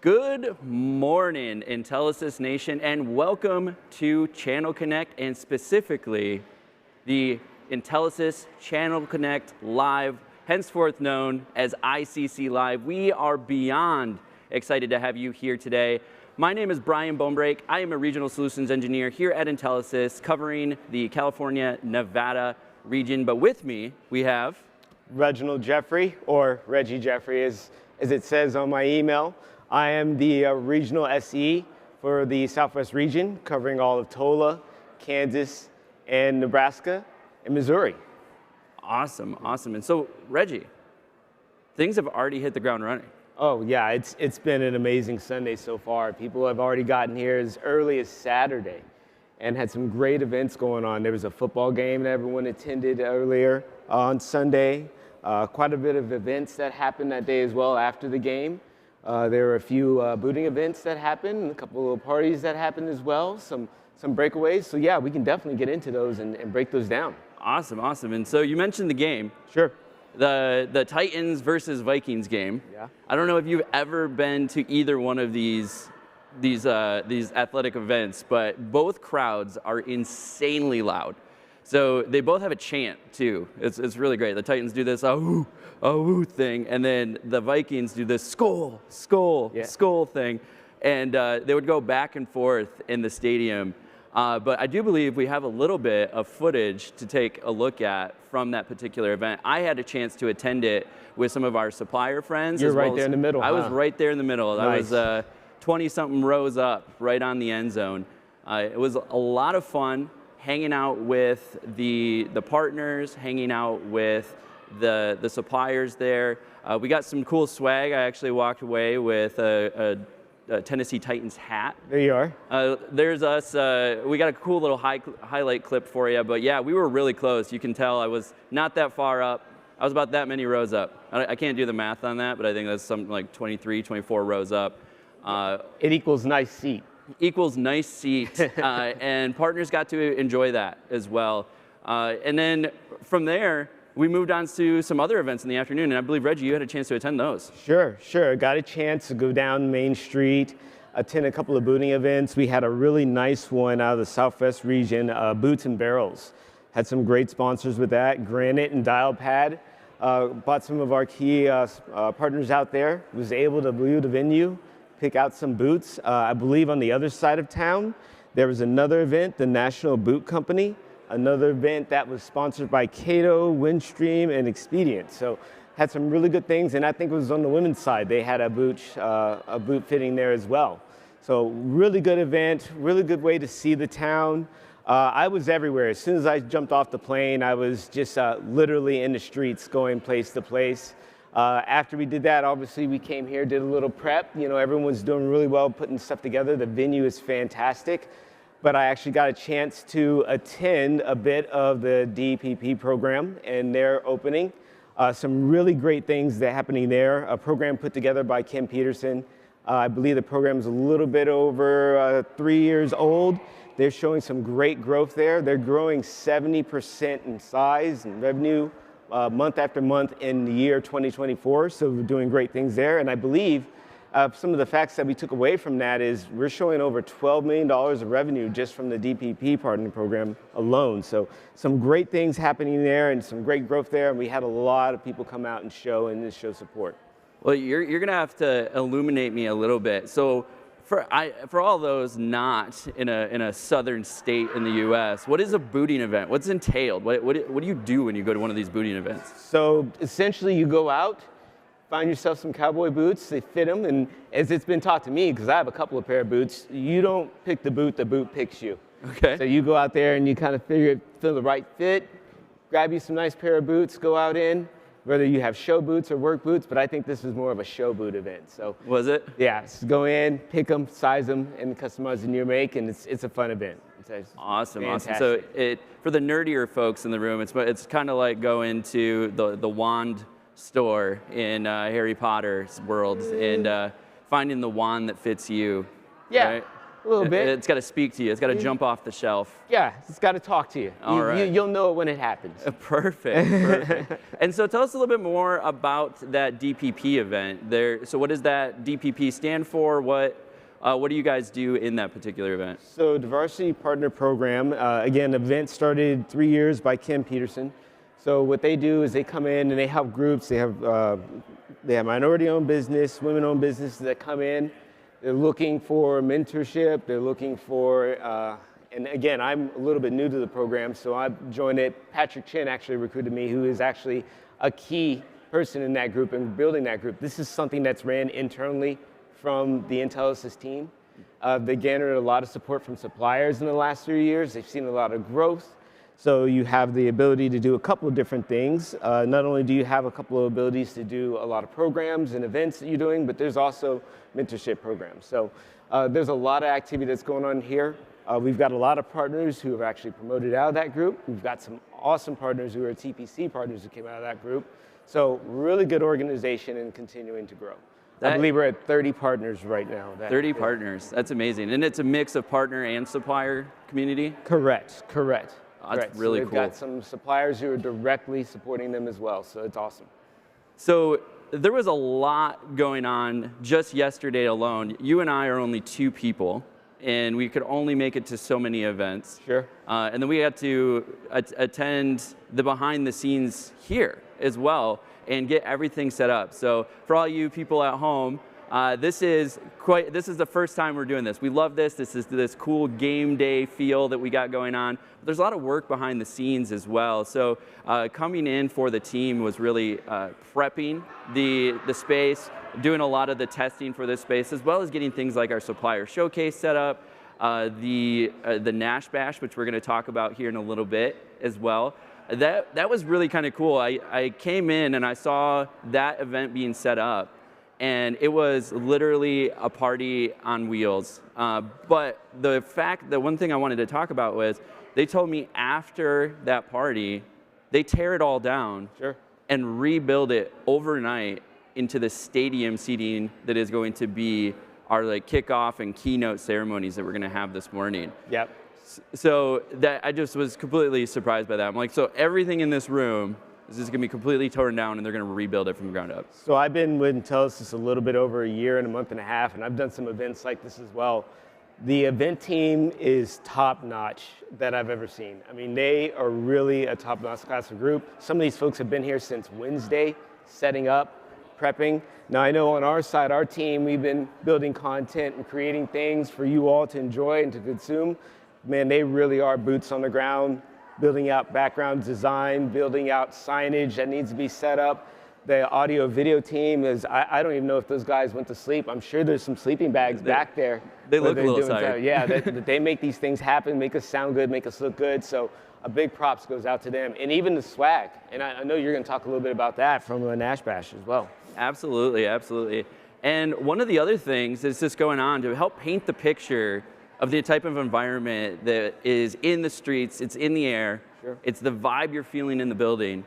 Good morning, Intelisys Nation, and welcome to Channel Connect, and specifically the Intelisys Channel Connect Live, henceforth known as iCC Live. We are beyond excited to have you here today. My name is Brian Bonebrake. I am a Regional Solutions Engineer here at Intelisys, covering the California, Nevada region. But with me, we have Jeffery, or Reggie Jeffery, as it says on my email. I am the Regional SE for the Southwest region, covering all of Tola, Kansas, and Nebraska, and Missouri. Awesome, awesome. And so, Reggie, things have already hit the ground running. Oh yeah, it's been an amazing Sunday so far. People have already gotten here as early as Saturday and had some great events going on. There was a football game that everyone attended earlier on Sunday. Quite a bit of events that happened that day as well after the game. There were a few booting events that happened, and a couple of parties that happened as well, some breakaways. So yeah, we can definitely get into those and break those down. Awesome, awesome. And so you mentioned the game. Sure. The Titans versus Vikings game. Yeah. I don't know if you've ever been to either one of these athletic events, but both crowds are insanely loud. So they both have a chant too. It's really great. The Titans do this oh woo thing, and then the Vikings do this skull thing, and they would go back and forth in the stadium. But I do believe we have a little bit of footage to take a look at from that particular event. I had a chance to attend it with some of our supplier friends. You're right there in the middle. I was right there in the middle. Nice. I was 20-something rows up, right on the end zone. It was a lot of fun hanging out with the partners, hanging out with the suppliers there. We got some cool swag. I actually walked away with a Tennessee Titans hat. There you are. There's us. We got a cool little highlight clip for you. But yeah, we were really close. You can tell I was not that far up. I was about that many rows up. I can't do the math on that, but I think that's something like 23, 24 rows up. It equals nice seat. Equals nice seat, and partners got to enjoy that as well. And then from there, we moved on to some other events in the afternoon, and I believe, Reggie, you had a chance to attend those. Sure. Got a chance to go down Main Street, attend a couple of booting events. We had a really nice one out of the Southwest region, Boots and Barrels. Had some great sponsors with that, Granite and Dialpad. Bought some of our key partners out there, was able to view the venue, pick out some boots. I believe on the other side of town, there was another event, the National Boot Company, another event that was sponsored by Cato, Windstream, and Expedient. So had some really good things, and I think it was on the women's side. They had a boot fitting there as well. So really good event, really good way to see the town. I was everywhere. As soon as I jumped off the plane, I was just literally in the streets going place to place. After we did that, obviously we came here, did a little prep. You know, everyone's doing really well putting stuff together. The venue is fantastic. But I actually got a chance to attend a bit of the DPP program and their opening. Some really great things that are happening there. A program put together by Kim Peterson. I believe the program is a little bit over 3 years old. They're showing some great growth there. They're growing 70% in size and revenue month after month in the year 2024. So we're doing great things there. And I believe some of the facts that we took away from that is we're showing over $12 million of revenue just from the DPP partner program alone. So some great things happening there and some great growth there. And we had a lot of people come out and show support. Well, you're going to have to illuminate me a little bit. So for all those not in a southern state in the U.S., what is a booting event? What's entailed? What do you do when you go to one of these booting events? So essentially you go out, find yourself some cowboy boots, they fit them, and as it's been taught to me, because I have a couple of pair of boots, you don't pick the boot picks you. Okay. So you go out there and you kind of feel the right fit, grab you some nice pair of boots, go out in, whether you have show boots or work boots, but I think this was more of a show boot event. So was it? Yeah, so go in, pick them, size them, and customize in your make, and it's a fun event. It's awesome, fantastic. Awesome. So for the nerdier folks in the room, it's kind of like going to the wand store in Harry Potter's world and finding the wand that fits you. Yeah. Right? A little bit. It's got to speak to you. It's got to jump off the shelf. Yeah, it's got to talk to you. All right. You'll know it when it happens. Perfect, perfect. And so tell us a little bit more about that DPP event. So what does that DPP stand for? What do you guys do in that particular event? So Diversity Partner Program, again, event started 3 years by Kim Peterson. So what they do is they come in and they help groups. They have minority-owned business, women-owned businesses that come in. They're looking for mentorship. They're looking for, and again, I'm a little bit new to the program, so I joined it. Patrick Chin actually recruited me, who is actually a key person in that group and building that group. This is something that's ran internally from the Intelisys team. They garnered a lot of support from suppliers in the last 3 years. They've seen a lot of growth. So you have the ability to do a couple of different things. Not only do you have a couple of abilities to do a lot of programs and events that you're doing, but there's also mentorship programs. So there's a lot of activity that's going on here. We've got a lot of partners who have actually promoted out of that group. We've got some awesome partners who are TPC partners who came out of that group. So really good organization and continuing to grow. I believe we're at 30 partners right now. 30 partners, that's amazing. And it's a mix of partner and supplier community? Correct, correct. That's really cool. We've got some suppliers who are directly supporting them as well, so it's awesome. So there was a lot going on just yesterday alone. You and I are only 2 people, and we could only make it to so many events. Sure. And then we had to attend the behind the scenes here as well and get everything set up. So for all you people at home, this is the first time we're doing this. We love this. This is this cool game day feel that we got going on. But there's a lot of work behind the scenes as well. So coming in for the team was really prepping the space, doing a lot of the testing for this space, as well as getting things like our supplier showcase set up, the Nash Bash, which we're going to talk about here in a little bit as well. That was really kind of cool. I came in and I saw that event being set up. And it was literally a party on wheels. But the one thing I wanted to talk about was, they told me after that party, they tear it all down and rebuild it overnight into the stadium seating that is going to be our kickoff and keynote ceremonies that we're going to have this morning. Yep. So that I just was completely surprised by that. I'm like, so everything in this room is just going to be completely torn down and they're going to rebuild it from the ground up. So I've been with Intelisys a little bit over a year and a month and a half, and I've done some events like this as well. The event team is top-notch that I've ever seen. I mean, they are really a top-notch class of group. Some of these folks have been here since Wednesday, setting up, prepping. Now I know on our side, our team, we've been building content and creating things for you all to enjoy and to consume. Man, they really are boots on the ground, building out background design, building out signage that needs to be set up. The audio video team is, I don't even know if those guys went to sleep. I'm sure there's some sleeping bags back there. They look a little tired. Yeah, they make these things happen, make us sound good, make us look good. So a big props goes out to them. And even the swag. And I know you're going to talk a little bit about that from the Nash Bash as well. Absolutely, absolutely. And one of the other things that's just going on to help paint the picture of the type of environment that is in the streets, it's in the air, it's the vibe you're feeling in the building,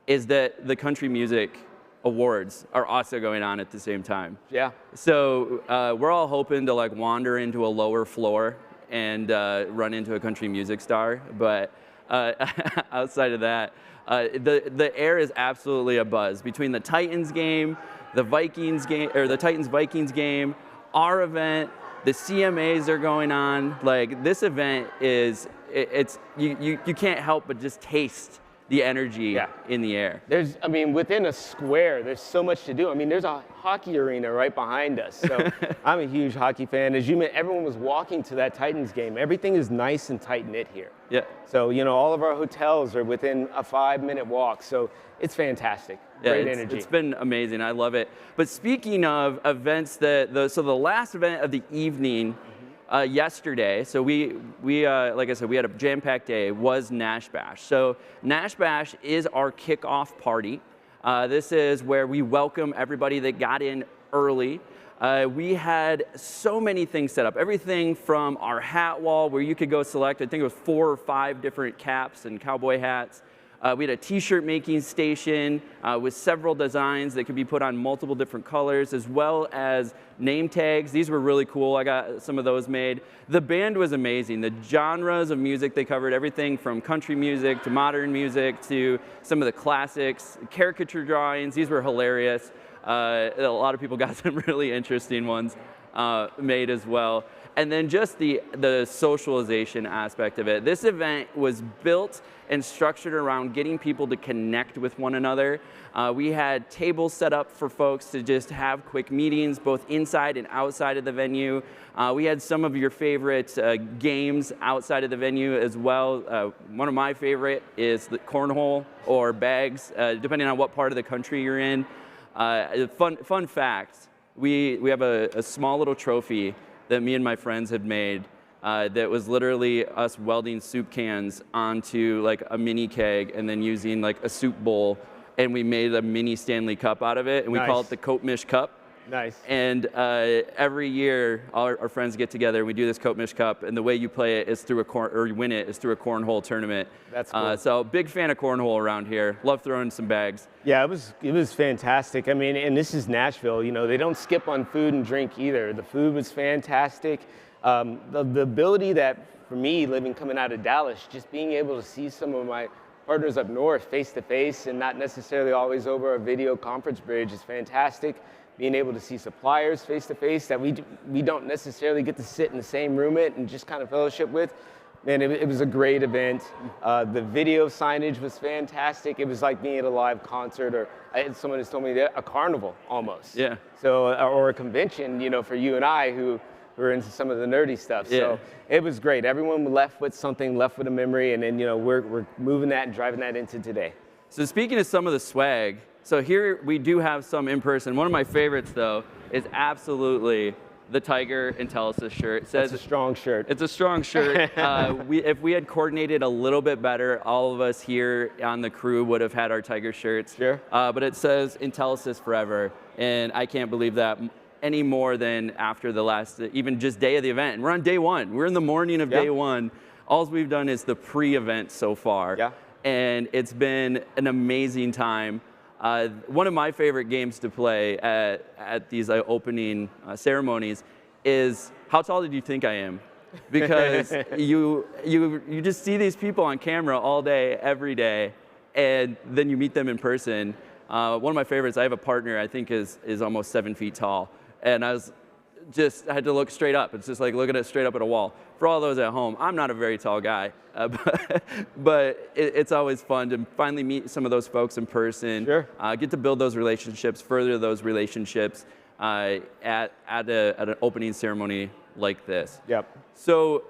is that the Country Music Awards are also going on at the same time. Yeah. So we're all hoping to wander into a lower floor and run into a country music star, but outside of that, the air is absolutely abuzz between the Titans game, the Vikings game, or the Titans-Vikings game, our event. The CMAs are going on. This event is, you can't help but just taste the energy in the air. Within a square, there's so much to do. I mean, there's a hockey arena right behind us. So I'm a huge hockey fan. As you mentioned, everyone was walking to that Titans game. Everything is nice and tight-knit here. Yeah. So, all of our hotels are within a 5-minute walk. So it's fantastic. Great energy. It's been amazing. I love it. But speaking of events, so the last event of the evening yesterday, so we like I said, we had a jam-packed day, was Nash Bash. So Nash Bash is our kickoff party. This is where we welcome everybody that got in early. We had so many things set up, everything from our hat wall where you could go select, I think it was 4 or 5 different caps and cowboy hats, We had a t-shirt making station with several designs that could be put on multiple different colors, as well as name tags. These were really cool. I got some of those made. The band was amazing. The genres of music they covered, everything from country music to modern music to some of the classics, caricature drawings. These were hilarious. A lot of people got some really interesting ones made as well. And then just the socialization aspect of it. This event was built and structured around getting people to connect with one another. We had tables set up for folks to just have quick meetings, both inside and outside of the venue. We had some of your favorite games outside of the venue as well. One of my favorite is the cornhole or bags, depending on what part of the country you're in. Fun fact, we have a small little trophy that me and my friends had made that was literally us welding soup cans onto like a mini keg and then using like a soup bowl, and we made a mini Stanley Cup out of it, and we call it the Coatmish Cup. Nice. And every year, our friends get together and we do this Coatmish Cup, and the way you play it is through you win it is through a cornhole tournament. That's cool. So big fan of cornhole around here. Love throwing some bags. Yeah, it was fantastic. I mean, and this is Nashville. You know, they don't skip on food and drink either. The food was fantastic. The ability that for me, coming out of Dallas, just being able to see some of my partners up north face to face and not necessarily always over a video conference bridge is fantastic. Being able to see suppliers face to face that we don't necessarily get to sit in the same room and just kind of fellowship with. Man, it was a great event. The video signage was fantastic. It was like being at a live concert, or someone has told me that a carnival almost. Yeah. So, or a convention, you know, for you and I who are into some of the nerdy stuff. Yeah. So it was great. Everyone left with something, left with a memory, and then, you know, we're moving that and driving that into today. So speaking of some of the swag, so here we do have some in person. One of my favorites, though, is absolutely the Tiger Intelisys shirt. It says it's a strong shirt. It's a strong shirt. If we had coordinated a little bit better, all of us here on the crew would have had our Tiger shirts. Sure. But it says Intelisys forever, and I can't believe that any more than after the last, even just day of the event. And we're on day one. We're in the morning of day one. All we've done is the pre-event so far. Yeah. And it's been an amazing time. One of my favorite games to play at these opening ceremonies is how tall did you think I am? Because you just see these people on camera all day, every day, and then you meet them in person. One of my favorites, I have a partner I think is almost 7 feet tall, and I had to look straight up. It's just like looking straight up at a wall. For all those at home, I'm not a very tall guy, but it's always fun to finally meet some of those folks in person. Sure. Get to build those relationships, further those relationships at an opening ceremony like this. Yep. So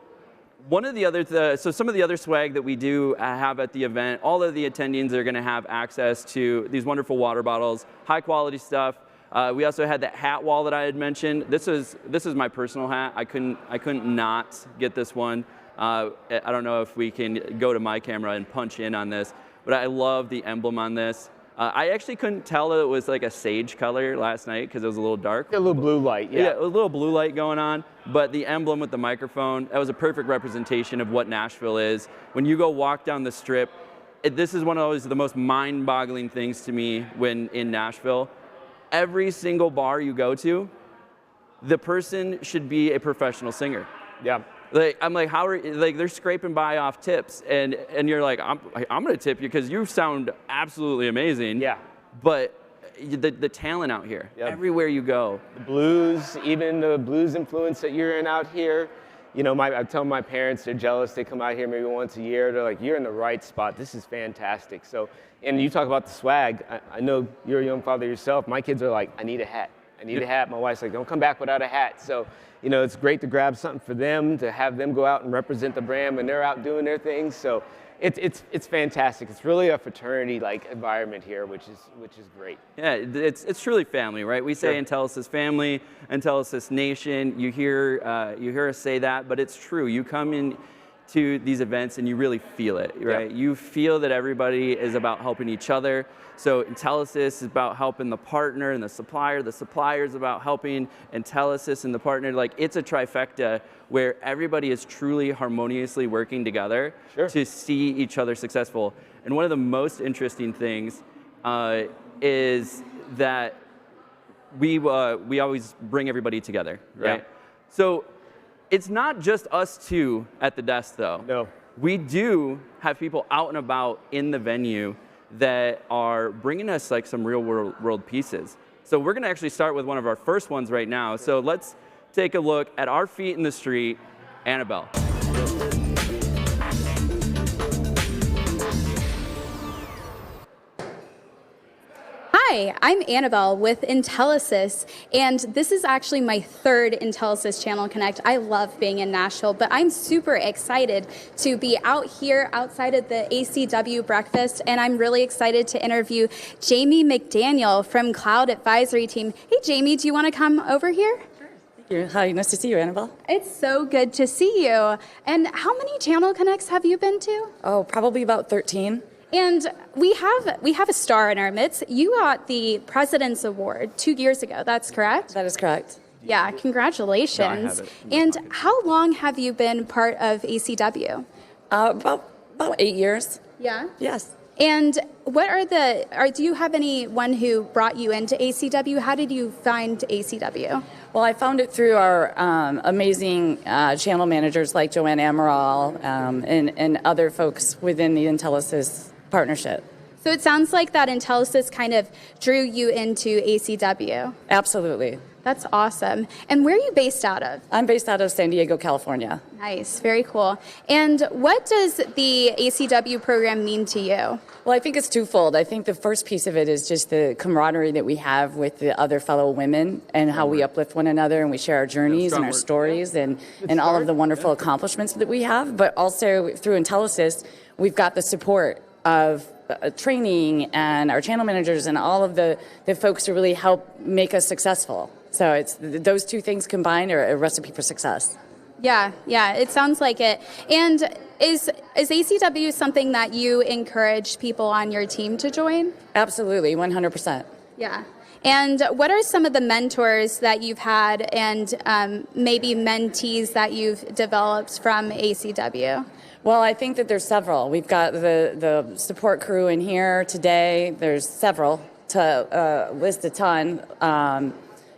one of the other, some of the other swag that we do have at the event, all of the attendees are going to have access to these wonderful water bottles, high quality stuff. We also had that hat wall that I had mentioned. This is my personal hat. I couldn't not get this one. I don't know if we can go to my camera and punch in on this, but I love the emblem on this. I actually couldn't tell that it was like a sage color last night because it was a little dark. A little blue light, yeah. A little blue light going on, but the emblem with the microphone, that was a perfect representation of what Nashville is. When you go walk down the strip, this is one of the most mind-boggling things to me when in Nashville. Every single bar you go to, the person should be a professional singer. Yeah. Like, I'm like, they're scraping by off tips, and you're like, I'm gonna tip you because you sound absolutely amazing. Yeah. But the talent out here, everywhere you go. The blues, even the blues influence that you're in out here. You know, I tell my parents, they're jealous. They come out here maybe once a year. They're like, you're in the right spot. This is fantastic. So, and you talk about the swag. I know you're a young father yourself. My kids are like, I need a hat. I need a hat. My wife's like, don't come back without a hat. So, you know, it's great to grab something for them, to have them go out and represent the brand when they're out doing their things. So it's fantastic. It's really a fraternity-like environment here, which is great. Yeah, it's truly family, right? We say Intelisys family, Intelisys nation. You hear us say that, but it's true. You come in to these events and you really feel it, right? Yeah. You feel that everybody is about helping each other. So Intelisys is about helping the partner and the supplier is about helping Intelisys and the partner. Like, it's a trifecta where everybody is truly harmoniously working together to see each other successful. And one of the most interesting things is that we always bring everybody together, right? Yeah. So it's not just us two at the desk, though. No. We do have people out and about in the venue that are bringing us like some real world pieces. So we're going to actually start with one of our first ones right now. So let's take a look at our feet in the street, Annabelle. Hi, I'm Annabelle with Intelisys, and this is actually my third Intelisys Channel Connect. I love being in Nashville, but I'm super excited to be out here outside of the ACW breakfast, and I'm really excited to interview Jamie McDaniel from Cloud Advisory Team. Hey, Jamie, do you want to come over here? Thank you. Hi, nice to see you, Annabelle. It's so good to see you. And how many Channel Connects have you been to? Oh, probably about 13. And we have a star in our midst. You got the President's Award 2 years ago. That's correct? That is correct. Yeah, congratulations. No, I have it. And how long have you been part of ACW? About 8 years. Yeah. Yes. And what are do you have anyone who brought you into ACW? How did you find ACW? Well, I found it through our amazing channel managers like Joanne Amaral and other folks within the Intelisys partnership. So it sounds like that Intelisys kind of drew you into ACW. Absolutely. That's awesome. And where are you based out of? I'm based out of San Diego, California. Nice, very cool. And what does the ACW program mean to you? Well, I think it's twofold. I think the first piece of it is just the camaraderie that we have with the other fellow women and how we uplift one another and we share our journeys and our stories and all of the wonderful accomplishments that we have. But also through Intelisys, we've got the support of training and our channel managers and all of the folks to really help make us successful. So it's those two things combined are a recipe for success. Yeah, it sounds like it. And is ACW something that you encourage people on your team to join? Absolutely, 100%. Yeah. And what are some of the mentors that you've had and maybe mentees that you've developed from ACW? Well, I think that there's several. We've got the support crew in here today. There's several to list a ton.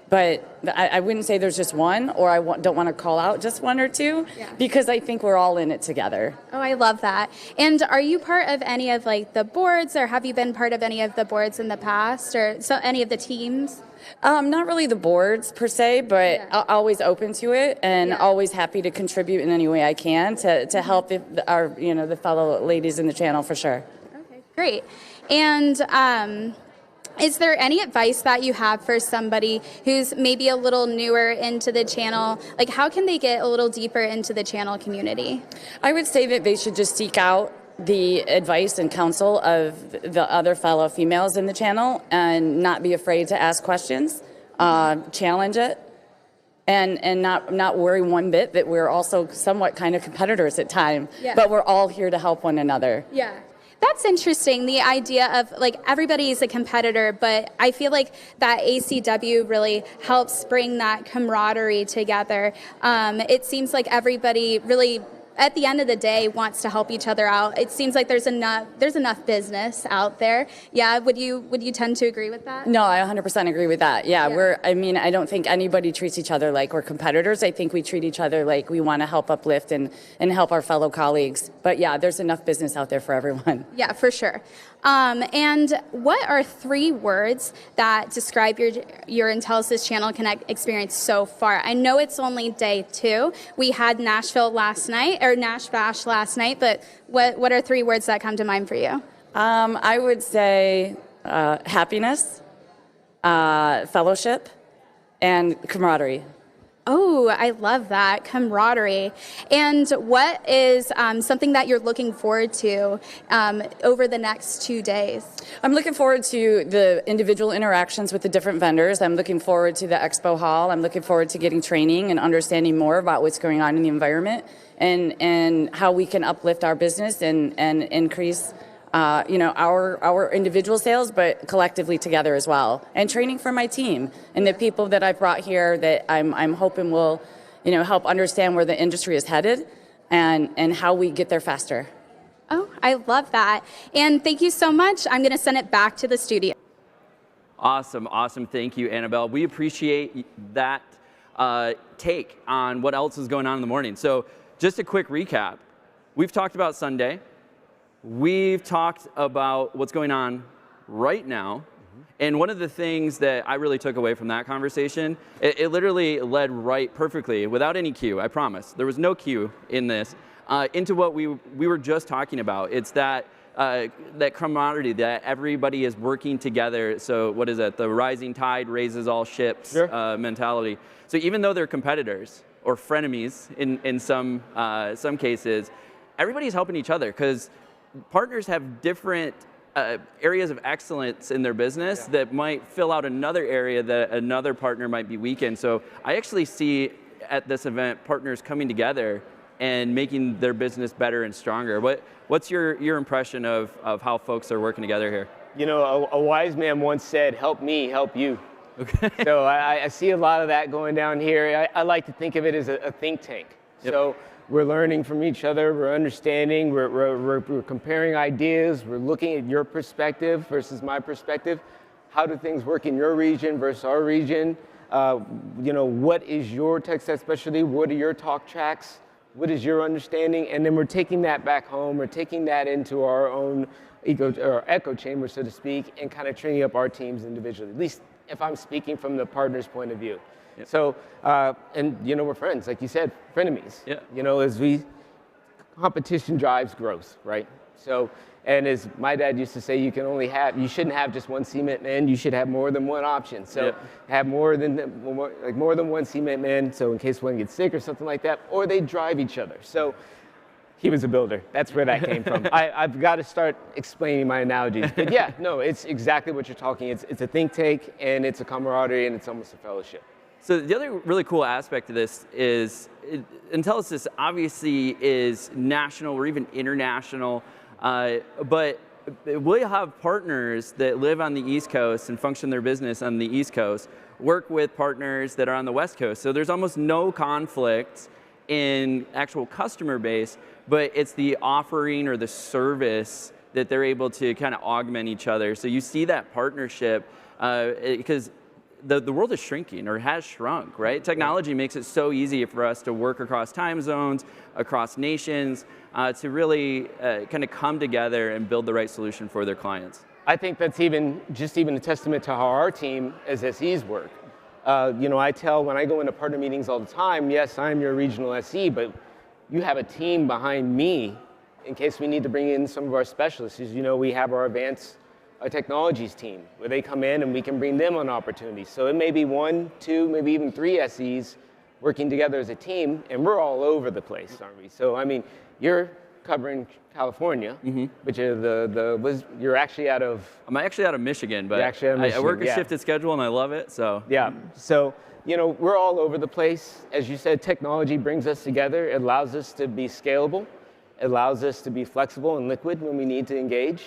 But I wouldn't say there's just one, or I don't want to call out just one or two, because I think we're all in it together. Oh, I love that. And are you part of any of like the boards, or have you been part of any of the boards in the past, or so any of the teams? Not really the boards per se, but always open to it and always happy to contribute in any way I can to help the fellow ladies in the channel for sure. Okay, great. And is there any advice that you have for somebody who's maybe a little newer into the channel? Like, how can they get a little deeper into the channel community? I would say that they should just seek out the advice and counsel of the other fellow females in the channel and not be afraid to ask questions, challenge it, and not worry one bit that we're also somewhat kind of competitors at times, but we're all here to help one another. Yeah. That's interesting, the idea of like everybody is a competitor, but I feel like that ACW really helps bring that camaraderie together. It seems like everybody really, at the end of the day, wants to help each other out. It seems like there's enough business out there. Yeah, would you tend to agree with that? No, I 100% agree with that. Yeah. I don't think anybody treats each other like we're competitors. I think we treat each other like we want to help uplift and help our fellow colleagues. But yeah, there's enough business out there for everyone. Yeah, for sure. And what are 3 words that describe your Intelisys Channel Connect experience so far? I know it's only day 2. We had Nash Bash last night, but what are 3 words that come to mind for you? I would say happiness, fellowship, and camaraderie. Oh, I love that, camaraderie. And what is something that you're looking forward to over the next 2 days? I'm looking forward to the individual interactions with the different vendors. I'm looking forward to the expo hall. I'm looking forward to getting training and understanding more about what's going on in the environment and how we can uplift our business and increase our individual sales, but collectively together as well. And training for my team and the people that I've brought here that I'm hoping will, help understand where the industry is headed and how we get there faster. Oh, I love that. And thank you so much. I'm going to send it back to the studio. Awesome, awesome. Thank you, Annabelle. We appreciate that take on what else is going on in the morning. So just a quick recap. We've talked about Sunday. We've talked about what's going on right now. And one of the things that I really took away from that conversation, it literally led right perfectly, without any cue, I promise. There was no cue in this, into what we were just talking about. It's that camaraderie, that everybody is working together. So what is it? The rising tide raises all ships mentality. So even though they're competitors or frenemies in some cases, everybody's helping each other, because partners have different areas of excellence in their business that might fill out another area that another partner might be weak in. So I actually see at this event partners coming together and making their business better and stronger. What's your impression of how folks are working together here? You know, a wise man once said, "Help me, help you." Okay. So I see a lot of that going down here. I like to think of it as a think tank. Yep. So we're learning from each other, we're understanding, we're comparing ideas, we're looking at your perspective versus my perspective. How do things work in your region versus our region? You know, what is your tech stack specialty? What are your talk tracks? What is your understanding? And then we're taking that back home, we're taking that into our own echo chamber, so to speak, and kind of training up our teams individually, at least if I'm speaking from the partner's point of view. Yep. So, and you know, we're friends, like you said, frenemies. Yeah. You know, competition drives growth, right? So, and as my dad used to say, you shouldn't have just one cement man, you should have more than one option. So have more than one cement man, so in case one gets sick or something like that, or they drive each other. So he was a builder. That's where that came from. I've got to start explaining my analogies. But yeah, no, it's exactly what you're talking. It's a think tank, and it's a camaraderie, and it's almost a fellowship. So the other really cool aspect of this is Intelisys obviously is national or even international, but we'll have partners that live on the East Coast and function their business on the East Coast, work with partners that are on the West Coast. So there's almost no conflict in actual customer base, but it's the offering or the service that they're able to kind of augment each other. So you see that partnership because the world is shrinking or has shrunk, right? Technology makes it so easy for us to work across time zones, across nations, to really kind of come together and build the right solution for their clients. I think that's even a testament to how our team as SEs work. You know, I tell when I go into partner meetings all the time, yes, I'm your regional SE, but you have a team behind me in case we need to bring in some of our specialists. As you know, we have our advanced technologies team where they come in and we can bring them on opportunities. So it may be 1, 2, maybe even 3 SEs working together as a team, and we're all over the place, aren't we? So I mean, you're covering California, but you're actually out of... I'm actually out of Michigan, but I work a shifted schedule and I love it, so. Yeah, so, you know, we're all over the place. As you said, technology brings us together. It allows us to be scalable. It allows us to be flexible and liquid when we need to engage.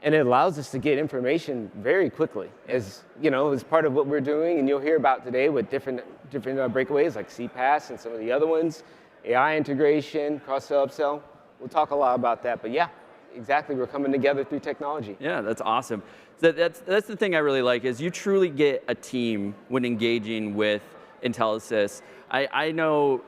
And it allows us to get information very quickly, as you know, as part of what we're doing. And you'll hear about today with different breakaways like CPaaS and some of the other ones, AI integration, cross-sell, upsell. We'll talk a lot about that. But yeah, exactly. We're coming together through technology. Yeah, that's awesome. That's the thing I really like is you truly get a team when engaging with Intelisys. I know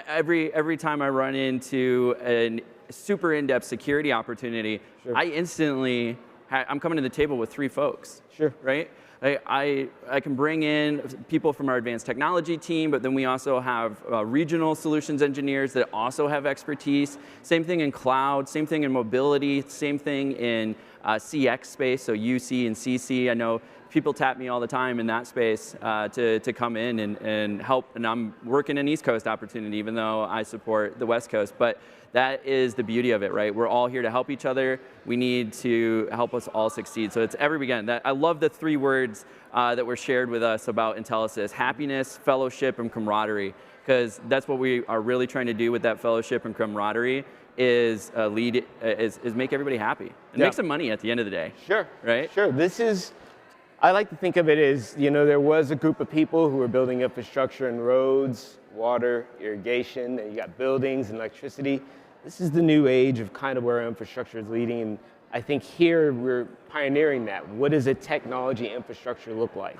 every time I run into a super in-depth security opportunity, I instantly, I'm coming to the table with 3 folks, right? I can bring in people from our advanced technology team, but then we also have regional solutions engineers that also have expertise. Same thing in cloud, same thing in mobility, same thing in CX space, so UC and CC. I know people tap me all the time in that space to come in and help, and I'm working an East Coast opportunity even though I support the West Coast. But that is the beauty of it, right? We're all here to help each other. We need to help us all succeed. So it's every begin. I love the 3 words that were shared with us about Intelisys: happiness, fellowship, and camaraderie. Because that's what we are really trying to do with that fellowship and camaraderie is make everybody happy and make some money at the end of the day. Right? I like to think of it as, you know, there was a group of people who were building infrastructure and roads, water, irrigation, and you got buildings and electricity. This is the new age of kind of where infrastructure is leading, and I think here we're pioneering that. What does a technology infrastructure look like?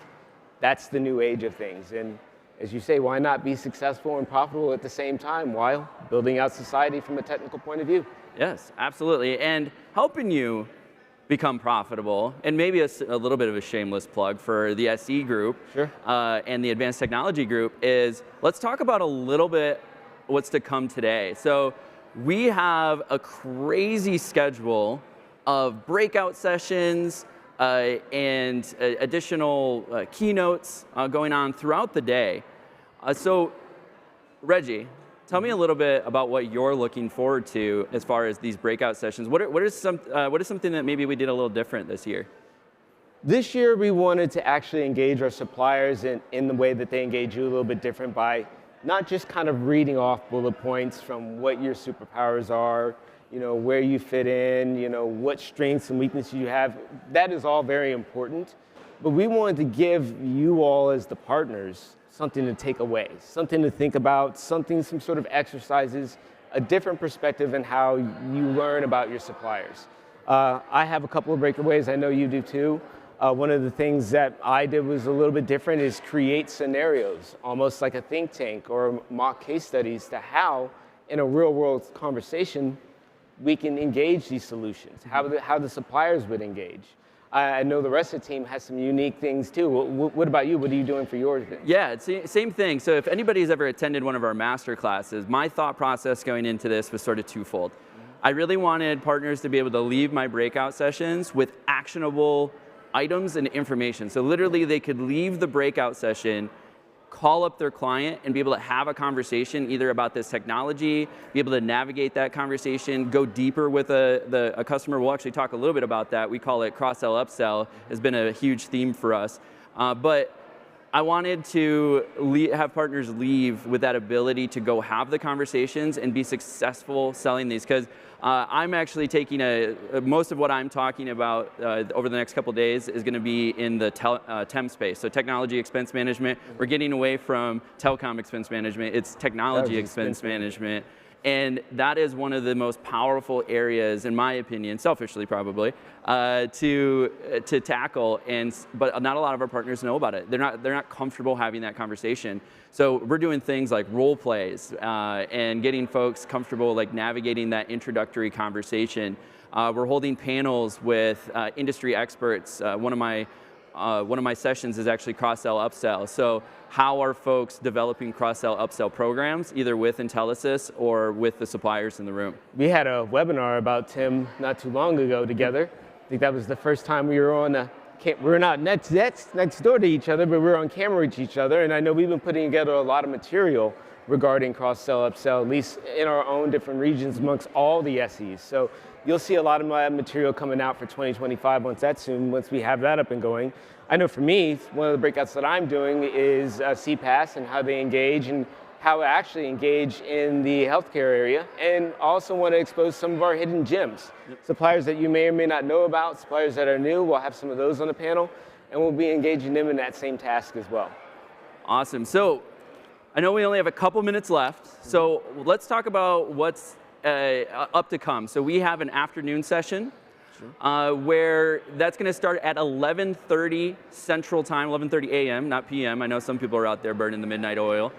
That's the new age of things, and as you say, why not be successful and profitable at the same time while building out society from a technical point of view? Yes, absolutely, and helping you become profitable, and maybe a little bit of a shameless plug for the SE group. Sure. And the advanced technology group is, let's talk about a little bit what's to come today. So we have a crazy schedule of breakout sessions and additional keynotes going on throughout the day. So Reggie, tell me a little bit about what you're looking forward to as far as these breakout sessions. What is something that maybe we did a little different this year? This year we wanted to actually engage our suppliers in the way that they engage you a little bit different by not just kind of reading off bullet points from what your superpowers are, where you fit in, what strengths and weaknesses you have. That is all very important. But we wanted to give you all as the partners something to take away, something to think about, some sort of exercises, a different perspective in how you learn about your suppliers. I have a couple of breakaways, I know you do too. One of the things that I did was a little bit different is create scenarios, almost like a think tank or mock case studies to how, in a real world conversation, we can engage these solutions, how the suppliers would engage. I know the rest of the team has some unique things too. What about you? What are you doing for yours? Yeah, it's the same thing. So if anybody's ever attended one of our master classes, my thought process going into this was sort of twofold. I really wanted partners to be able to leave my breakout sessions with actionable items and information. So literally they could leave the breakout session, call up their client and be able to have a conversation either about this technology, be able to navigate that conversation, go deeper with a customer. We'll actually talk a little bit about that. We call it cross-sell, upsell. Has been a huge theme for us. But I wanted to have partners leave with that ability to go have the conversations and be successful selling these. Because I'm actually taking most of what I'm talking about over the next couple of days is going to be in the TEM space. So technology expense management. We're getting away from telecom expense management. It's technology expense management. And that is one of the most powerful areas, in my opinion, selfishly probably, to tackle. But not a lot of our partners know about it. They're not comfortable having that conversation. So we're doing things like role plays and getting folks comfortable like navigating that introductory conversation. We're holding panels with industry experts. One of my sessions is actually cross-sell, upsell. So how are folks developing cross-sell, upsell programs, either with Intelisys or with the suppliers in the room? We had a webinar about TIM not too long ago together. I think that was the first time we were on we're not next door to each other, but we're on camera with each other. And I know we've been putting together a lot of material regarding cross-sell, upsell, at least in our own different regions amongst all the SEs. So you'll see a lot of my material coming out for 2025 once we have that up and going. I know for me, one of the breakouts that I'm doing is CPaaS and how they engage and how to actually engage in the healthcare area, and also want to expose some of our hidden gems. Yep. Suppliers that you may or may not know about, suppliers that are new, we'll have some of those on the panel, and we'll be engaging them in that same task as well. Awesome. So I know we only have a couple minutes left, so let's talk about what's up to come. So we have an afternoon session. Sure. Where that's going to start at 11:30 Central Time, 11:30 a.m., not p.m. I know some people are out there burning the midnight oil.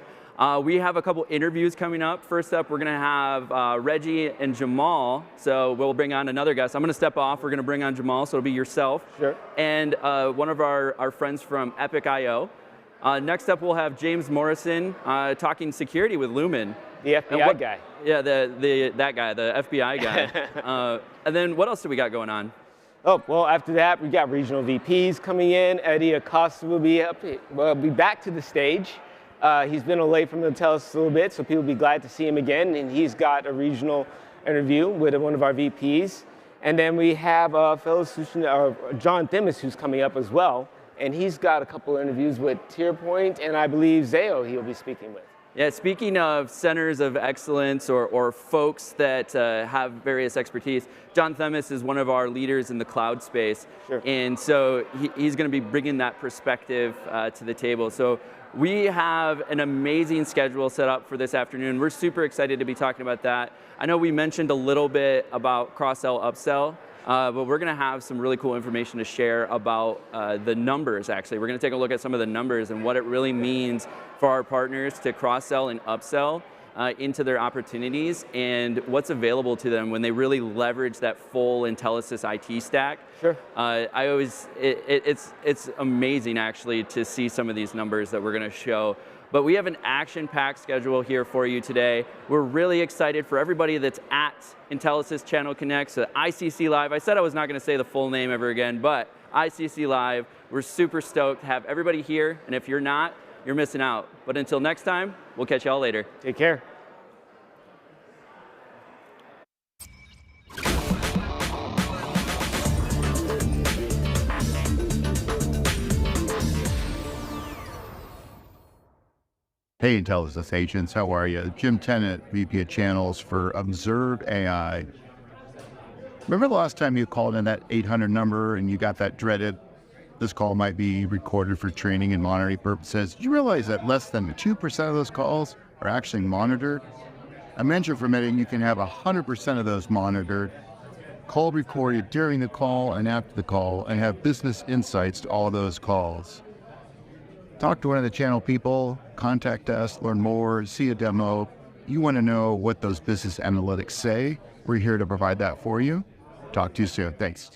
We have a couple interviews coming up. First up, we're going to have Reggie and Jamal. So we'll bring on another guest. I'm going to step off. We're going to bring on Jamal, so it'll be yourself. Sure. And one of our friends from Epic.io. Next up, we'll have James Morrison talking security with Lumen. The FBI guy. Yeah, that guy, the FBI guy. And then what else do we got going on? Oh, well, after that, we got regional VPs coming in. Eddie Acosta will be back to the stage. He's been away from Intelisys a little bit, so people will be glad to see him again. And he's got a regional interview with one of our VPs. And then we have a fellow John Themis, who's coming up as well. And he's got a couple of interviews with TierPoint and I believe Zayo he'll be speaking with. Yeah, speaking of centers of excellence or folks that have various expertise, John Themis is one of our leaders in the cloud space. Sure. And so he's going to be bringing that perspective to the table. So we have an amazing schedule set up for this afternoon. We're super excited to be talking about that. I know we mentioned a little bit about cross-sell, upsell. But we're going to have some really cool information to share about the numbers, actually. We're going to take a look at some of the numbers and what it really means for our partners to cross-sell and upsell into their opportunities and what's available to them when they really leverage that full Intelisys IT stack. Sure. It's amazing, actually, to see some of these numbers that we're going to show. But we have an action-packed schedule here for you today. We're really excited for everybody that's at Intelisys Channel Connect, so iCC Live. I said I was not going to say the full name ever again, but iCC Live. We're super stoked to have everybody here, and if you're not, you're missing out. But until next time, we'll catch y'all later. Take care. Hey, Intelisys agents, how are you? Jim Tennant, VP of Channels for Observe AI. Remember the last time you called in that 800 number and you got that dreaded, this call might be recorded for training and monitoring purposes? Did you realize that less than 2% of those calls are actually monitored? I mentioned for a minute, you can have 100% of those monitored, call recorded during the call and after the call, and have business insights to all of those calls. Talk to one of the channel people, contact us, learn more, see a demo. You want to know what those business analytics say. We're here to provide that for you. Talk to you soon. Thanks.